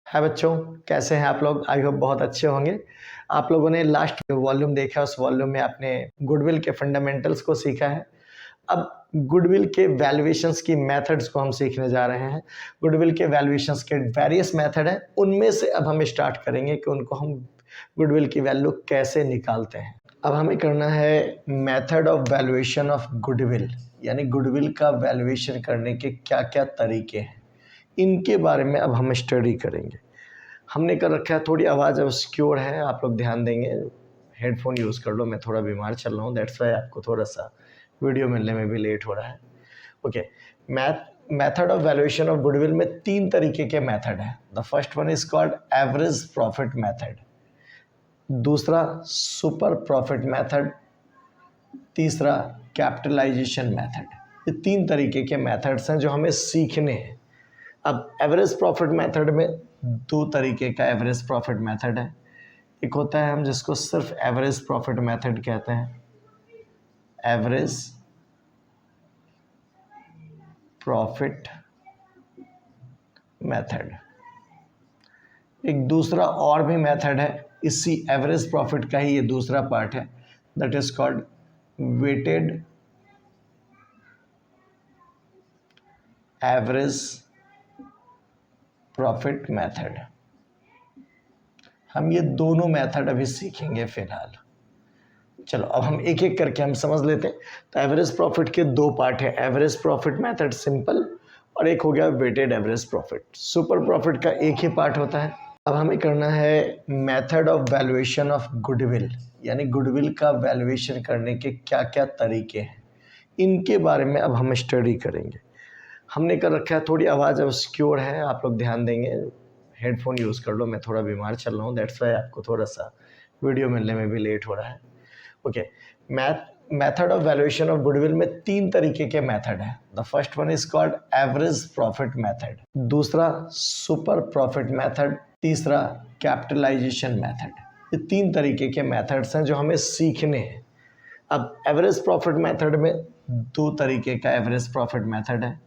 हाय बच्चों, कैसे हैं आप लोग? आई होप बहुत अच्छे होंगे। आप लोगों ने लास्ट वॉल्यूम देखा, उस वॉल्यूम में आपने गुडविल के फंडामेंटल्स को सीखा है। अब गुडविल के वैल्यूएशंस की मेथड्स को हम सीखने जा रहे हैं। गुडविल के वैल्यूएशंस के वेरियस मेथड हैं, उनमें से अब हम स्टार्ट करेंगे कि उनको हम गुडविल की वैल्यू कैसे निकालते हैं। अब हमें करना है method of valuation of goodwill, यानी गुडविल का वैल्यूएशन करने के क्या क्या तरीके हैं, इनके बारे में अब हम स्टडी करेंगे। हमने कर रखा है, थोड़ी आवाज़ ऑब्स्क्योर है, आप लोग ध्यान देंगे। हेडफोन यूज़ कर लो, मैं थोड़ा बीमार चल रहा हूँ, दैट्स वाई आपको थोड़ा सा वीडियो मिलने में भी लेट हो रहा है। Okay, method of valuation of goodwill में 3 तरीके के मेथड है। The first one is called average profit method, दूसरा सुपर प्रॉफिट मेथड, तीसरा कैपिटलाइजेशन मेथड। ये 3 तरीके के मेथड्स हैं जो हमें सीखने हैं। अब एवरेज प्रॉफिट मेथड में 2 तरीके का एवरेज प्रॉफिट मेथड है। एक होता है हम जिसको सिर्फ एवरेज प्रॉफिट मेथड कहते हैं, एवरेज प्रॉफिट मेथड। एक दूसरा और भी मेथड है, इसी एवरेज प्रॉफिट का ही ये दूसरा पार्ट है, that is called weighted average profit method. हम ये दोनों मेथड अभी सीखेंगे फिलहाल। चलो अब हम एक एक करके हम समझ लेते हैं। तो एवरेज प्रॉफिट के 2 पार्ट है, एवरेज प्रॉफिट मेथड सिंपल, और एक हो गया weighted average profit. Super profit का एक ही पार्ट होता है। अब हमें करना है method of valuation of goodwill, यानी गुडविल का वैल्यूएशन करने के क्या क्या तरीके हैं, इनके बारे में अब हम स्टडी करेंगे। हमने कर रखा है, थोड़ी आवाज़ ऑब्स्क्योर है, आप लोग ध्यान देंगे। हेडफोन यूज़ कर लो, मैं थोड़ा बीमार चल रहा हूँ, दैट्स वाई आपको थोड़ा सा वीडियो मिलने में भी लेट हो रहा है। Okay, method of valuation of goodwill में 3 तरीके के मेथड है। The first one is called average profit method, दूसरा सुपर प्रॉफिट मेथड, तीसरा कैपिटलाइजेशन मेथड। ये 3 तरीके के मेथड्स हैं जो हमें सीखने हैं। अब एवरेज प्रॉफिट मेथड में 2 तरीके का एवरेज प्रॉफिट मेथड है।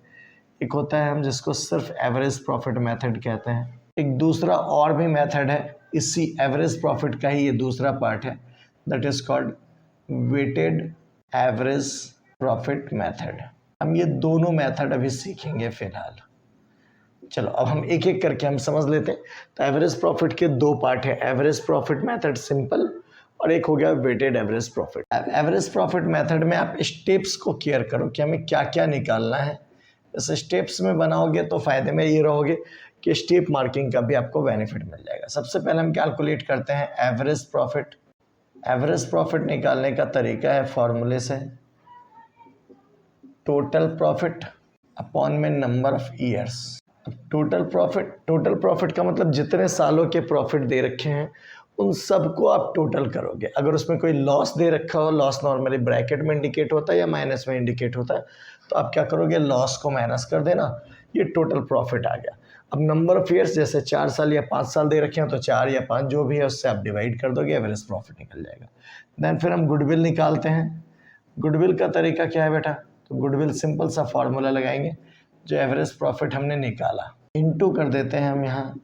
एक होता है हम जिसको सिर्फ एवरेज प्रॉफिट मेथड कहते हैं। एक दूसरा और भी मेथड है, इसी एवरेज प्रॉफिट का ही ये दूसरा पार्ट है, that is called weighted average profit method. हम ये दोनों मेथड अभी सीखेंगे फिलहाल। चलो अब हम एक एक करके हम समझ लेते हैं। तो एवरेज प्रॉफिट के 2 पार्ट है, एवरेज प्रॉफिट मेथड सिंपल, और एक हो गया weighted average profit. Average profit method में आप स्टेप्स को केयर करो कि हमें क्या क्या निकालना है। इस स्टेप्स में बनाओगे तो फायदे में ये रहोगे कि स्टेप मार्किंग का भी आपको बेनिफिट मिल जाएगा। सबसे पहले हम कैलकुलेट करते हैं एवरेज प्रॉफिट। एवरेज प्रॉफिट निकालने का तरीका है फॉर्मूले से, टोटल प्रॉफिट अपॉन में number of years. Total profit का मतलब जितने सालों के प्रॉफिट दे रखे हैं उन सबको आप टोटल करोगे। अगर उसमें कोई लॉस दे रखा हो, लॉस नॉर्मली ब्रैकेट में इंडिकेट होता है या माइनस में इंडिकेट होता है, तो आप क्या करोगे, लॉस को माइनस कर देना, ये टोटल प्रॉफिट आ गया। अब नंबर ऑफ ईयर्स, जैसे 4 साल या 5 साल दे रखे हैं तो 4 या 5 जो भी है उससे आप डिवाइड कर दोगे, एवरेज प्रॉफिट निकल जाएगा। देन फिर हम गुडविल निकालते हैं। गुडविल का तरीका क्या है बेटा, तो गुडविल सिंपल सा फॉर्मूला लगाएंगे, जो एवरेज प्रॉफिट हमने निकाला इनटू कर देते हैं हम यहाँ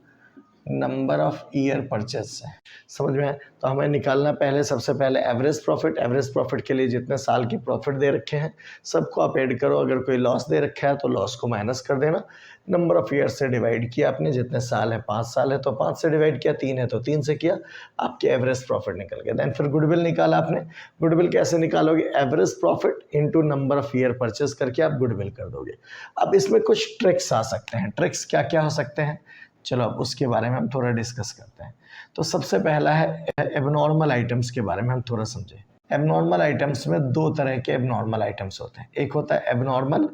नंबर ऑफ ईयर परचेज से। समझ में आया? तो हमें निकालना पहले, सबसे पहले एवरेज प्रॉफिट। एवरेज प्रॉफिट के लिए जितने साल की प्रॉफिट दे रखे हैं सबको आप ऐड करो। अगर कोई लॉस दे रखा है तो लॉस को माइनस कर देना, नंबर ऑफ ईयर से डिवाइड किया आपने, जितने साल है 5 साल है तो 5 से डिवाइड किया, 3 है तो 3 से किया, आपके एवरेज प्रॉफिट निकल गया। देन फिर गुडविल निकाला आपने। गुडविल कैसे निकालोगे, average profit into number of year purchase करके आप गुडविल कर दोगे। अब इसमें कुछ ट्रिक्स आ सकते हैं। ट्रिक्स क्या क्या हो सकते हैं, चलो अब उसके बारे में हम थोड़ा डिस्कस करते हैं। तो सबसे पहला है एबनॉर्मल आइटम्स के बारे में हम थोड़ा समझें। एबनॉर्मल आइटम्स में 2 तरह के एबनॉर्मल आइटम्स होते हैं, एक होता है एबनॉर्मल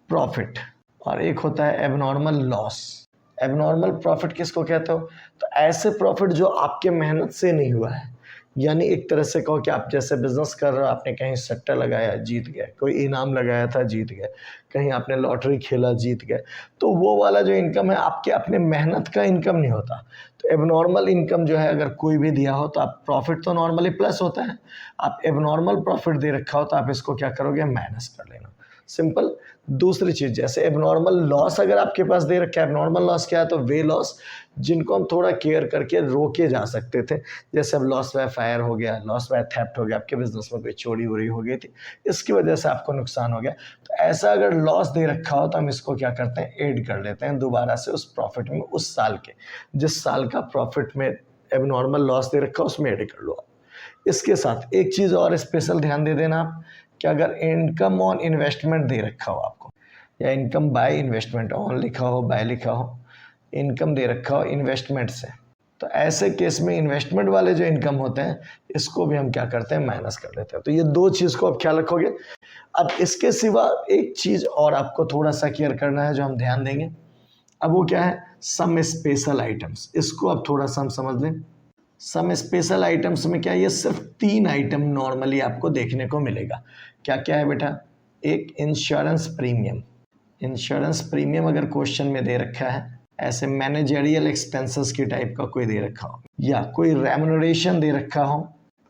प्रॉफिट और एक होता है एबनॉर्मल लॉस। एबनॉर्मल प्रॉफिट किसको कहते हो, तो ऐसे प्रॉफिट जो आपके मेहनत से नहीं हुआ है, यानी एक तरह से कहो कि आप जैसे बिजनेस कर रहे हो, आपने कहीं सट्टा लगाया जीत गए, कोई इनाम लगाया था जीत गए, कहीं आपने लॉटरी खेला जीत गए, तो वो वाला जो इनकम है आपके अपने मेहनत का इनकम नहीं होता। तो एबनॉर्मल इनकम जो है अगर कोई भी दिया हो तो आप, प्रॉफिट तो नॉर्मली प्लस होता है, आप एबनॉर्मल प्रॉफिट दे रखा हो तो आप इसको क्या करोगे, माइनस कर लेना। सिंपल। दूसरी चीज़, जैसे एबनॉर्मल लॉस अगर आपके पास दे रखा है, एबनॉर्मल लॉस क्या है, तो वे लॉस जिनको हम थोड़ा केयर करके रोके जा सकते थे, जैसे अब लॉस बाय फायर हो गया, लॉस बाय थेफ्ट हो गया, आपके बिजनेस में कोई चोरी वोरी हो गई थी, इसकी वजह से आपको नुकसान हो गया, तो ऐसा अगर लॉस दे रखा हो तो हम इसको क्या करते हैं, ऐड कर लेते हैं दोबारा से उस प्रॉफिट में, उस साल के, जिस साल का प्रॉफिट में एबनॉर्मल लॉस दे रखा हो उसमें ऐड कर लो आप। इसके साथ एक चीज़ और स्पेशल ध्यान दे देना आप, कि अगर इनकम ऑन इन्वेस्टमेंट दे रखा हो आपको, या इनकम बाय इन्वेस्टमेंट, ऑन लिखा हो, बाय लिखा हो, इनकम दे रखा हो इन्वेस्टमेंट से, तो ऐसे केस में इन्वेस्टमेंट वाले जो इनकम होते हैं इसको भी हम क्या करते हैं, माइनस कर लेते हैं। तो ये दो चीज़ को आप ख्याल रखोगे। अब इसके सिवा एक चीज़ और आपको थोड़ा सा क्लियर करना है जो हम ध्यान देंगे, अब वो क्या है, सम स्पेशल आइटम्स। इसको अब थोड़ा सा हम समझ लें। सम स्पेशल आइटम्स में क्या, ये सिर्फ 3 आइटम नॉर्मली आपको देखने को मिलेगा। क्या क्या है बेटा, एक इंश्योरेंस प्रीमियम, इंश्योरेंस प्रीमियम अगर क्वेश्चन में दे रखा है, ऐसे मैनेजरियल एक्सपेंसेस की टाइप का कोई दे रखा हो, या कोई रेम्युनरेशन दे रखा हो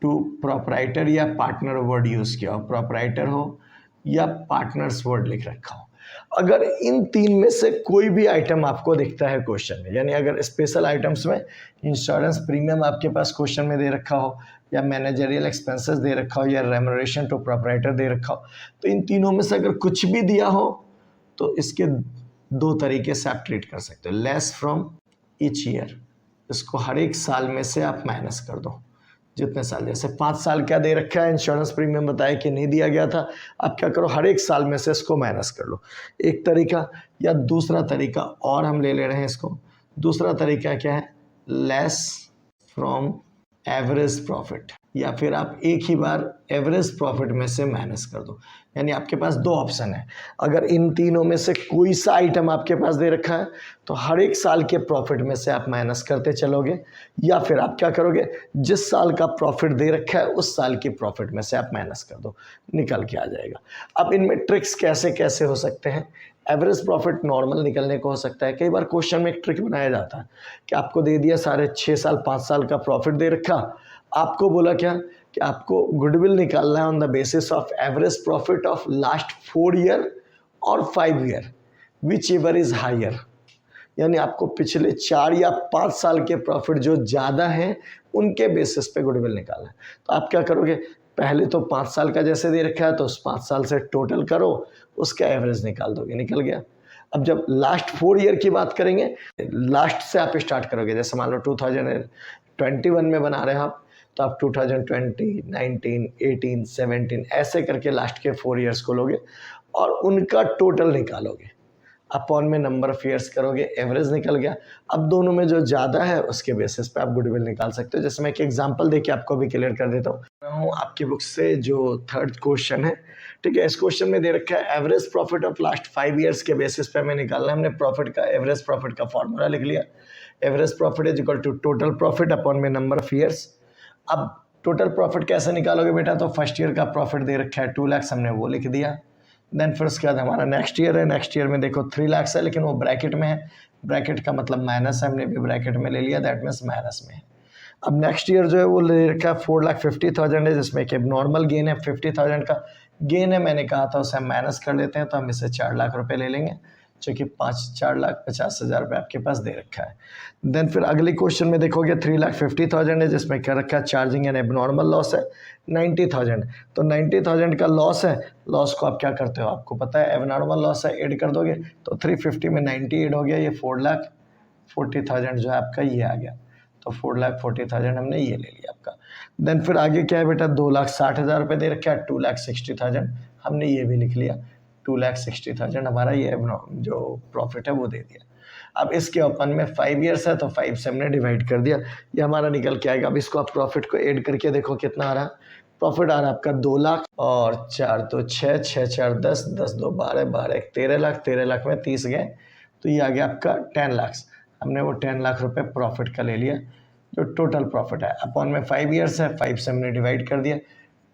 टू प्रोपराइटर या पार्टनर वर्ड यूज़ किया हो, प्रोपराइटर हो या पार्टनर्स वर्ड लिख रखा हो, अगर इन 3 में से कोई भी आइटम आपको दिखता है क्वेश्चन में, यानी अगर स्पेशल आइटम्स में इंश्योरेंस प्रीमियम आपके पास क्वेश्चन में दे रखा हो, या मैनेजरियल एक्सपेंसेस दे रखा हो, या रेम्युनरेशन टू प्रोपराइटर दे रखा हो, तो इन तीनों में से अगर कुछ भी दिया हो तो इसके 2 तरीके से आप ट्रीट कर सकते हो। लेस फ्रॉम ईच ईयर, इसको हर एक साल में से आप माइनस कर दो, जितने साल, जैसे 5 साल क्या दे रखा है इंश्योरेंस प्रीमियम बताया कि नहीं दिया गया था, आप क्या करो, हर एक साल में से इसको माइनस कर लो, एक तरीका। या दूसरा तरीका और हम ले रहे हैं इसको, दूसरा तरीका क्या है, लेस फ्रॉम एवरेज प्रॉफिट, या फिर आप एक ही बार एवरेज प्रॉफिट में से माइनस कर दो। यानी आपके पास 2 ऑप्शन है, अगर इन तीनों में से कोई सा आइटम आपके पास दे रखा है तो हर एक साल के प्रॉफिट में से आप माइनस करते चलोगे, या फिर आप क्या करोगे, जिस साल का प्रॉफिट दे रखा है उस साल के प्रॉफिट में से आप माइनस कर दो, निकल के आ जाएगा। अब इनमें ट्रिक्स कैसे कैसे हो सकते हैं, एवरेज प्रॉफिट नॉर्मल निकलने को हो सकता है। कई बार क्वेश्चन में एक ट्रिक बनाया जाता है कि आपको दे दिया सारे 6 साल 5 साल का प्रॉफिट दे रखा, आपको बोला क्या कि आपको गुडविल निकालना है on the basis of average profit of last 4 year और 5 year, which ever is higher. यानी आपको पिछले 4 या 5 साल के प्रॉफिट जो ज़्यादा हैं उनके बेसिस पे गुडविल निकालना है। तो आप क्या करोगे, पहले तो 5 साल का जैसे दे रखा है तो उस 5 साल से टोटल करो, उसका एवरेज निकाल दोगे, निकल गया। अब जब लास्ट 4 ईयर की बात करेंगे, लास्ट से आप स्टार्ट करोगे, जैसे मान लो 2021 में बना रहे हो आप, तो आप 2020, 19, 18, 17 ऐसे करके लास्ट के 4 ईयर्स को लोगे और उनका टोटल निकालोगे, अपॉन में नंबर ऑफ ईयर्स करोगे, एवरेज निकल गया। अब दोनों में जो ज़्यादा है उसके बेसिस पे आप गुडविल निकाल सकते हो। जैसे मैं एक एग्जांपल देके आपको भी क्लियर कर देता हूँ आपकी बुक से, जो 3rd क्वेश्चन है, ठीक है। इस क्वेश्चन में दे रखा है average profit of last 5 years के बेसिस पे हमें निकालना है। हमने प्रॉफिट का, एवरेज प्रॉफिट का फॉर्मूला लिख लिया, average profit is equal to total profit upon में नंबर ऑफ ईयर्स। अब टोटल प्रॉफिट कैसे निकालोगे बेटा, तो फर्स्ट ईयर का प्रॉफिट दे रखा है 2 लाख, हमने वो लिख दिया। देन फिर उसके बाद हमारा नेक्स्ट ईयर है, नेक्स्ट ईयर में देखो 3 लाख है, लेकिन वो ब्रैकेट में है, ब्रैकेट का मतलब माइनस है, हमने भी ब्रैकेट में ले लिया, दैट मीन्स माइनस में है। अब नेक्स्ट ईयर जो है वो ले रखा है 4,50,000 है, जिसमें एक नॉर्मल गेन है 50,000 का गेन है, मैंने कहा था उसे हम माइनस कर लेते हैं, तो हम इसे 4 लाख रुपए ले लेंगे, जो कि 4,50,000 रुपये आपके पास दे रखा है। देन फिर अगली क्वेश्चन में देखोगे 3,50,000 है, जिसमें क्या रखा है, चार्जिंग एंड एबनॉर्मल लॉस है 90,000। तो 90,000 का लॉस है, लॉस को आप क्या करते हो, आपको पता है एबनॉर्मल लॉस है, ऐड कर दोगे तो 350 में 90 ऐड हो गया, ये 4,40,000 जो है आपका ये आ गया, तो 4,40,000 हमने ये ले लिया आपका। देन फिर आगे क्या है बेटा, 2,60,000 रुपये दे रखा है, 2,60,000 हमने ये भी लिख लिया, 2,60,000 हमारा ये जो प्रॉफिट है वो दे दिया। अब इसके ओपन में 5 ईयर्स है, तो 5 से हमने डिवाइड कर दिया, ये हमारा निकल के आएगा। अब इसको आप प्रॉफिट को ऐड करके देखो कितना आ रहा है, प्रॉफिट आ रहा है आपका 2 लाख और 4 तो 6, 6 4 10, 10 2 12, 12 1 13 लाख, 13 लाख में 30 गए, तो ये आ गया आपका 10 लाख। हमने वो 10 लाख रुपए प्रॉफिट का ले लिया, जो टोटल प्रॉफिट है, अपॉन में 5 ईयर्स है, 5 से हमने डिवाइड कर दिया,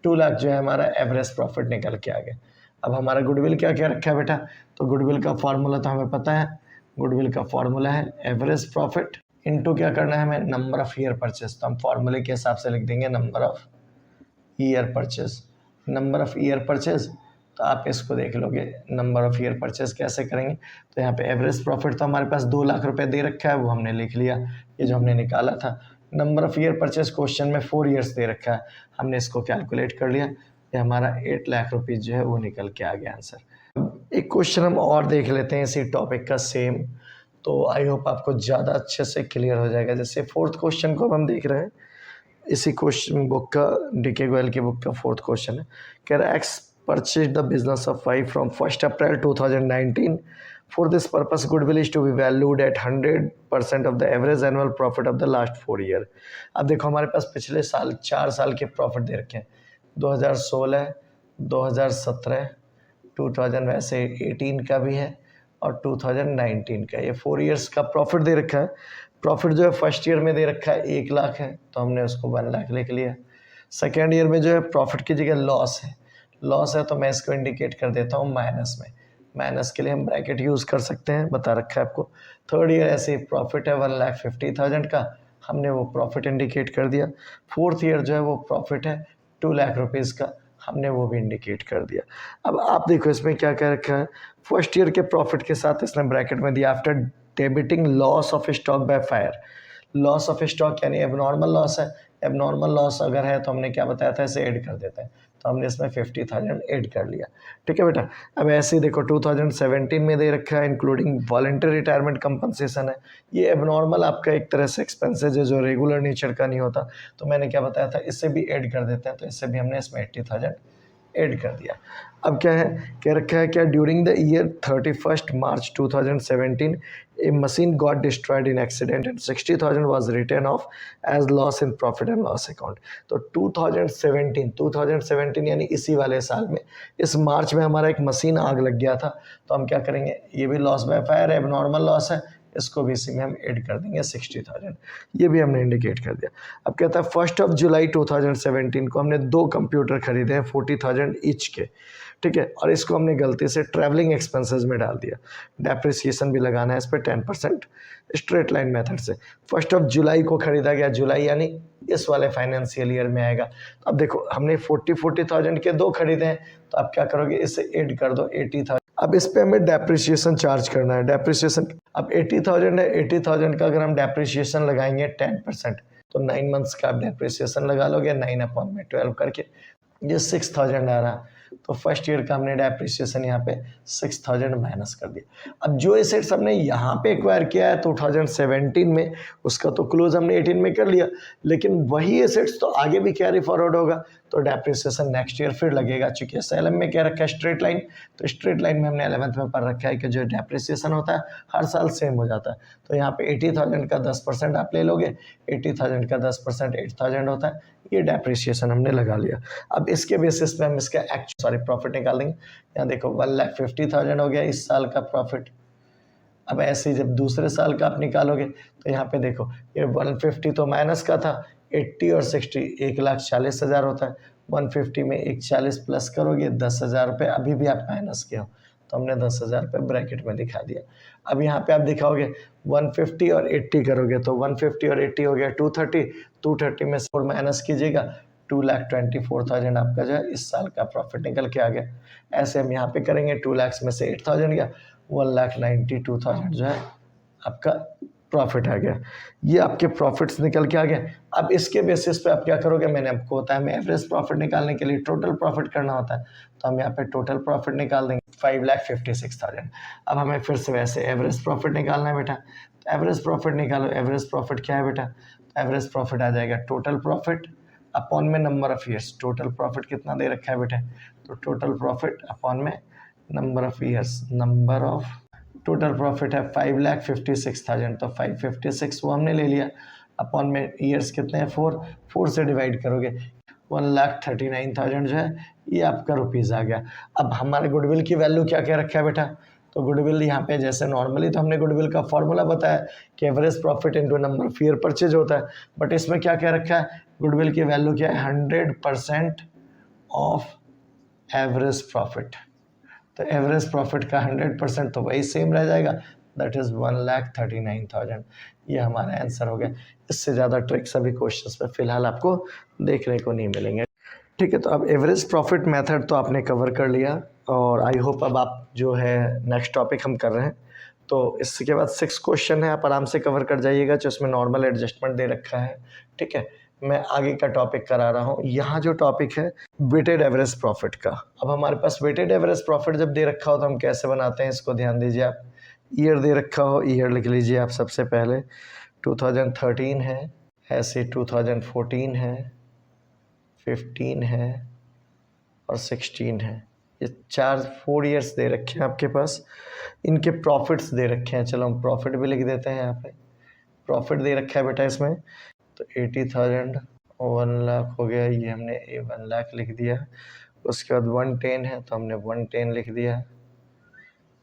2 लाख जो है हमारा एवरेज प्रॉफिट निकल के आ गया। अब हमारा गुडविल क्या क्या रखा है बेटा, तो गुडविल का फार्मूला तो हमें पता है, गुडविल का फार्मूला है एवरेज प्रॉफिट इनटू क्या करना है हमें, नंबर ऑफ ईयर परचेज। तो हम फार्मूले के हिसाब से लिख देंगे number of year purchase, number of year purchase तो आप इसको देख लोगे नंबर ऑफ ईयर परचेज कैसे करेंगे। तो यहाँ पे एवरेज प्रॉफिट तो हमारे पास 2 लाख रुपए दे रखा है, वो हमने लिख लिया, ये जो हमने निकाला था। Number of year purchase question में 4 ईयर्स दे रखा है, हमने इसको कैलकुलेट कर लिया, ये हमारा 8 लाख रुपीज़ जो है वो निकल के आ गया आंसर। एक क्वेश्चन हम और देख लेते हैं इसी टॉपिक का सेम, तो आई होप आपको ज़्यादा अच्छे से क्लियर हो जाएगा। जैसे 4th क्वेश्चन को हम देख रहे हैं, इसी क्वेश्चन बुक का, डीके गोयल की बुक का 4th क्वेश्चन है। कह रहा है X purchase the business of Y from 1 April 2019। For this purpose goodwill is to be valued at 100% of the average annual profit of the last 4 year. अब देखो हमारे पास पिछले साल 4 साल के प्रॉफिट दे रखे हैं, 2016, 2017, 2000 वैसे 18 का भी है और 2019 का, ये 4 ईयर्स का प्रॉफिट दे रखा है। प्रॉफिट जो है फर्स्ट ईयर में दे रखा है 1 लाख है, तो हमने उसको 1 लाख लिख लिया। सेकेंड ईयर में जो है प्रॉफिट की जगह लॉस है तो मैं इसको इंडिकेट कर देता हूँ माइनस में। माइनस के लिए हम ब्रैकेट यूज़ कर सकते हैं, बता रखा है आपको। थर्ड ईयर ऐसे प्रॉफिट है 1,50,000 का, हमने वो प्रॉफिट इंडिकेट कर दिया। फोर्थ ईयर जो है वो प्रॉफिट है 2 लाख रुपीज़ का, हमने वो भी इंडिकेट कर दिया। अब आप देखो इसमें क्या कह रखा है, फर्स्ट ईयर के प्रॉफिट के साथ इसने ब्रैकेट में दिया after debiting loss of stock by fire. Loss of stock यानी एबनॉर्मल लॉस है, एबनॉर्मल लॉस अगर है तो हमने क्या बताया था, इसे ऐड कर देते हैं, तो हमने इसमें 50,000 ऐड कर लिया। ठीक है बेटा। अब ऐसे ही देखो 2017 में दे रखा है इंक्लूडिंग वॉलंटरी रिटायरमेंट कंपनसेशन है, ये एबनॉर्मल आपका एक तरह से एक्सपेंसेज है जो रेगुलर नेचर का नहीं होता, तो मैंने क्या बताया था, इससे भी ऐड कर देते हैं, तो इससे भी हमने इसमें 80,000 ऐड कर दिया। अब क्या है, कह रखा है क्या, during the year 31 March 2017 a machine got destroyed in accident and 60,000 was written off as loss in profit and loss account. तो 2017 यानी इसी वाले साल में इस मार्च में हमारा एक मशीन आग लग गया था, तो हम क्या करेंगे, ये भी लॉस बाय फायर है, एबनॉर्मल लॉस है, इसको भी इसी में हम ऐड कर देंगे 60,000, ये भी हमने इंडिकेट कर दिया। अब कहता है 1 जुलाई 2017 को हमने 2 कंप्यूटर खरीदे हैं 40,000 ईच के, ठीक है, और इसको हमने गलती से ट्रैवलिंग एक्सपेंसेस में डाल दिया। डेप्रिसिएशन भी लगाना है इस पर 10% स्ट्रेट लाइन मेथड से। 1 जुलाई को खरीदा गया, जुलाई यानी इस वाले फाइनेंशियल ईयर में आएगा। तो अब देखो हमने 40,000 के 2 खरीदे हैं, तो आप क्या करोगे, इसे ऐड कर दो 80,000। अब इस पे हमें डेप्रिसिएशन चार्ज करना है, डेप्रिसिएशन अब 80,000 है, 80,000 का अगर हम डेप्रिसिएशन लगाएंगे 10%, तो 9 मंथ्स का आप डेप्रिसिएशन लगा लोगे 9/12 करके, ये 6,000 आ रहा। तो फर्स्ट ईयर का हमने डेप्रिसिएशन यहाँ पे 6,000 माइनस कर दिया। अब जो एसेट्स हमने यहाँ पे एक्वायर किया है 2017 में, उसका तो क्लोज हमने 18 में कर लिया, लेकिन वही एसेट्स तो आगे भी कैरी फॉरवर्ड होगा, तो डेप्रिसिएशन नेक्स्ट ईयर फिर लगेगा। चूंकि एसएलएम में क्या रखा है, स्ट्रेट लाइन, तो स्ट्रेट लाइन में हमने 11th में पढ़ रखा है कि जो डेप्रिसिएशन होता है हर साल सेम हो जाता है। तो यहाँ पे 80,000 का 10% आप ले लोगे, 80,000 का 10% 8,000 होता है, ये डेप्रिसिएशन हमने लगा लिया। अब इसके बेसिस पे हम इसका प्रॉफिट निकाल देंगे। यहाँ देखो 1,50,000 हो गया इस साल का प्रॉफिट। अब ऐसे ही जब दूसरे साल का आप निकालोगे तो यहाँ पे देखो ये 150 तो माइनस का था, 80 और 60 1,40,000 होता है। 150 में 140 प्लस करोगे 10,000 रुपये, अभी भी आप माइनस के हो, तो हमने 10,000 रुपये ब्रैकेट में दिखा दिया। अब यहाँ पे आप दिखाओगे 150 और 80 करोगे, तो 150 और 80 हो गया 230 में 4 माइनस कीजिएगा, 2,24,000 आपका जो है इस साल का प्रॉफिट निकल के आ गया। ऐसे हम यहाँ पे करेंगे, 2 लाख में से 8,000 गया, 1,92,000 जो है आपका प्रॉफिट आ गया। ये आपके प्रॉफिट्स निकल के आ गए। अब इसके बेसिस पे आप क्या करोगे, मैंने आपको बताया हमें एवरेज प्रॉफिट निकालने के लिए टोटल प्रॉफिट करना होता है, तो हम यहाँ पे टोटल प्रॉफिट निकाल देंगे 5,56,000। अब हमें फिर से वैसे एवरेज प्रॉफिट निकालना है बेटा, तो एवरेज प्रॉफिट निकालो। एवरेज प्रॉफिट क्या है बेटा, एवरेज प्रॉफिट आ जाएगा टोटल प्रॉफिट अपॉन में number of years. Total profit कितना दे रखा है बेटा, तो टोटल प्रॉफिट अपॉन में number of years, number of total profit है 5,56,000, तो 556 वो हमने ले लिया, अपॉन में ईयर्स कितने हैं 4 से डिवाइड करोगे 1,39,000 जो है ये आपका रुपीज़ आ गया। अब हमारे गुडविल की वैल्यू क्या क्या रखा है बेटा, तो गुडविल यहाँ पे जैसे नॉर्मली तो हमने गुडविल का फॉर्मूला बताया कि average profit into number of year purchase होता है, बट इसमें क्या क्या रखा है, गुडविल की वैल्यू क्या है 100% ऑफ एवरेज प्रॉफिट। तो एवरेज प्रॉफिट का 100% तो वही सेम रह जाएगा, दैट इज़ 1,39,000। ये हमारा आंसर हो गया। इससे ज़्यादा ट्रिक्स अभी क्वेश्चंस में फ़िलहाल आपको देखने को नहीं मिलेंगे। ठीक है, तो अब एवरेज प्रॉफिट मेथड तो आपने कवर कर लिया और आई होप अब आप जो है नेक्स्ट टॉपिक हम कर रहे हैं, तो इसके बाद 6 क्वेश्चन है, आप आराम से कवर कर जाइएगा जो इसमें नॉर्मल एडजस्टमेंट दे रखा है। ठीक है, मैं आगे का टॉपिक करा रहा हूँ। यहाँ जो टॉपिक है वेटेड एवरेज प्रॉफिट का, अब हमारे पास वेटेड एवरेज प्रॉफिट जब दे रखा हो तो हम कैसे बनाते हैं इसको ध्यान दीजिए आप। ईयर दे रखा हो, ईयर लिख लीजिए आप सबसे पहले। 2013 है, ऐसे 2014 है, 15 है और 16 है। ये 4 ईयर्स दे रखे हैं आपके पास। इनके प्रॉफिट्स दे रखे हैं, चलो हम प्रॉफिट भी लिख देते हैं यहाँ पे। प्रॉफिट दे रखा है बेटा इसमें, तो 80,000 1 लाख हो गया, ये हमने 1 लाख लिख दिया। उसके बाद 110 है तो हमने 110 लिख दिया।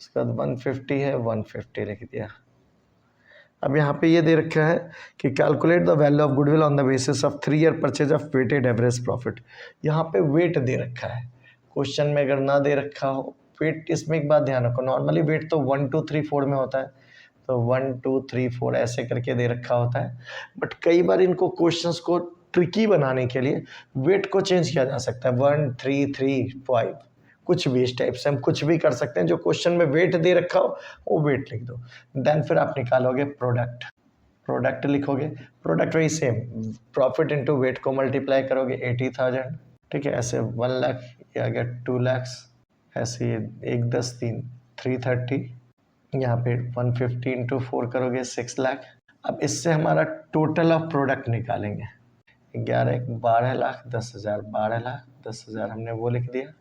उसके बाद 150 है, 150 लिख दिया। अब यहाँ पे ये दे रखा है कि calculate the value of goodwill on the basis of 3 year purchase of weighted average profit. यहाँ पे वेट दे रखा है, क्वेश्चन में अगर ना दे रखा हो वेट, इसमें एक बात ध्यान रखो, नॉर्मली वेट तो 1 2 3 4 में होता है, तो 1 2 3 4 ऐसे करके दे रखा होता है। बट कई बार इनको क्वेश्चंस को ट्रिकी बनाने के लिए वेट को चेंज किया जा सकता है, 1 3 3 5 कुछ भी इस टाइप से हम कुछ भी कर सकते हैं। जो क्वेश्चन में वेट दे रखा हो वो वेट लिख दो, देन फिर आप निकालोगे प्रोडक्ट। प्रोडक्ट लिखोगे, प्रोडक्ट वही सेम, प्रॉफिट इंटू वेट को मल्टीप्लाई करोगे 80,000। ठीक है, ऐसे 1 लाख, ये आ गया 2 लाख, ऐसे ये 1 10 3 330, यहाँ पे 150 इंटू 4 करोगे 6 लाख। अब इससे हमारा टोटल ऑफ प्रोडक्ट निकालेंगे, 11 12 लाख 10,000, 12 लाख 10,000 हमने वो लिख दिया।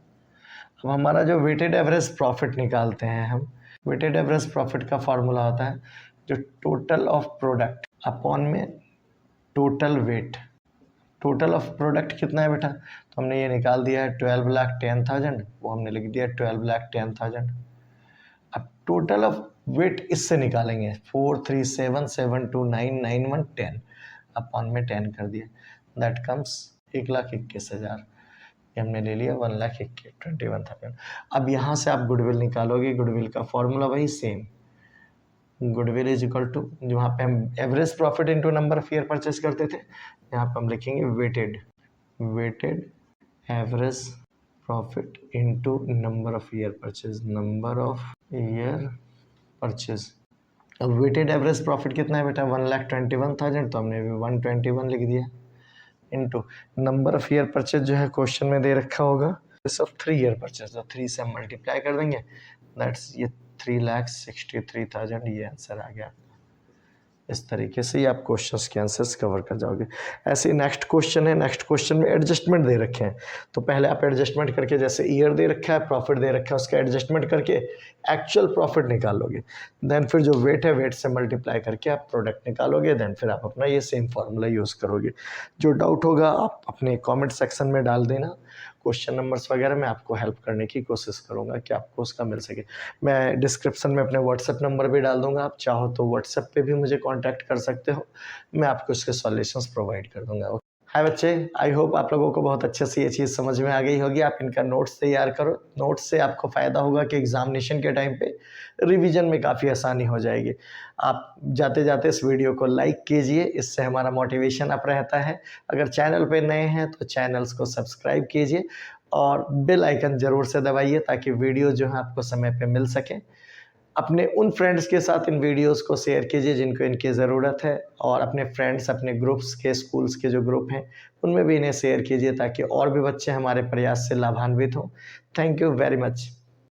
अब हमारा जो वेटेड एवरेज प्रॉफिट निकालते हैं हम, वेटेड एवरेज प्रॉफिट का फार्मूला होता है जो टोटल ऑफ प्रोडक्ट अपॉन में total weight. Total of product कितना है बेटा, तो हमने ये निकाल दिया है 12,10,000, वो हमने लिख दिया 12,10,000। अब टोटल ऑफ वेट इससे निकालेंगे, 4 3 7 7 2 9 9 1 10 अपॉन में 10 कर दिया, दैट कम्स 1,21,000। ये हमने ले लिया 1,21,000। अब यहाँ से आप गुडविल निकालोगे, गुडविल का फॉर्मूला वही same, goodwill is equal to, जहाँ पे हम average profit into number of year purchase करते थे, यहाँ पे हम लिखेंगे weighted average profit into number of year purchase, number of year purchase. अब वेटेड एवरेज प्रॉफिट कितना है बेटा, 1,21,000, तो हमने 121 लिख दिया, into number of year purchase जो है क्वेश्चन में दे रखा होगा सब 3 ईयर परचेज, तो 3 से हम मल्टीप्लाई कर देंगे, दैट्स ये 3,63,000, ये आंसर आ गया। इस तरीके से ही आप क्वेश्चंस के आंसर्स कवर कर जाओगे। ऐसे ही नेक्स्ट क्वेश्चन है, नेक्स्ट क्वेश्चन में एडजस्टमेंट दे रखे हैं, तो पहले आप एडजस्टमेंट करके, जैसे ईयर दे रखा है, प्रॉफिट दे रखा है, उसका एडजस्टमेंट करके एक्चुअल प्रॉफिट निकालोगे, देन फिर जो वेट है वेट से मल्टीप्लाई करके आप प्रोडक्ट निकालोगे, देन फिर आप अपना ये सेम फार्मूला यूज़ करोगे। जो डाउट होगा आप अपने कॉमेंट सेक्शन में डाल देना, क्वेश्चन नंबर्स वगैरह मैं आपको हेल्प करने की कोशिश करूँगा कि आपको उसका मिल सके। मैं डिस्क्रिप्शन में अपने व्हाट्सएप नंबर भी डाल दूँगा, आप चाहो तो व्हाट्सएप पे भी मुझे कांटेक्ट कर सकते हो, मैं आपको इसके सॉल्यूशंस प्रोवाइड कर दूँगा। हाय बच्चे, आई होप आप लोगों को बहुत अच्छे से ये चीज़ समझ में आ गई होगी। आप इनका नोट्स तैयार करो, नोट्स से आपको फ़ायदा होगा कि एग्जामिनेशन के टाइम पे रिवीजन में काफ़ी आसानी हो जाएगी। आप जाते जाते इस वीडियो को लाइक कीजिए, इससे हमारा मोटिवेशन अप रहता है। अगर चैनल पे नए हैं तो चैनल्स को सब्सक्राइब कीजिए और बेल आइकन ज़रूर से दबाइए ताकि वीडियो जो है आपको समय पे मिल सके। अपने उन फ्रेंड्स के साथ इन वीडियोस को शेयर कीजिए जिनको इनकी ज़रूरत है, और अपने फ्रेंड्स, अपने ग्रुप्स के, स्कूल्स के जो ग्रुप हैं उनमें भी इन्हें शेयर कीजिए ताकि और भी बच्चे हमारे प्रयास से लाभान्वित हों। Thank you very much.